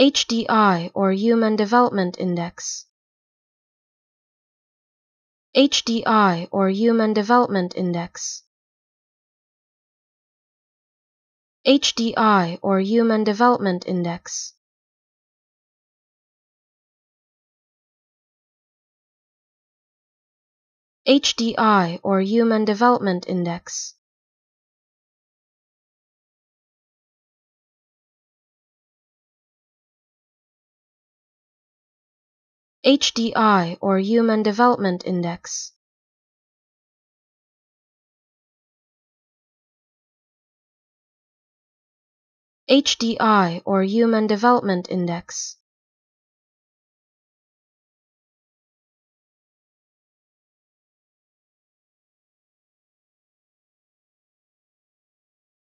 HDI or Human Development Index. HDI or Human Development Index. HDI or Human Development Index. HDI or Human Development Index. HDI or Human Development Index. HDI or Human Development Index.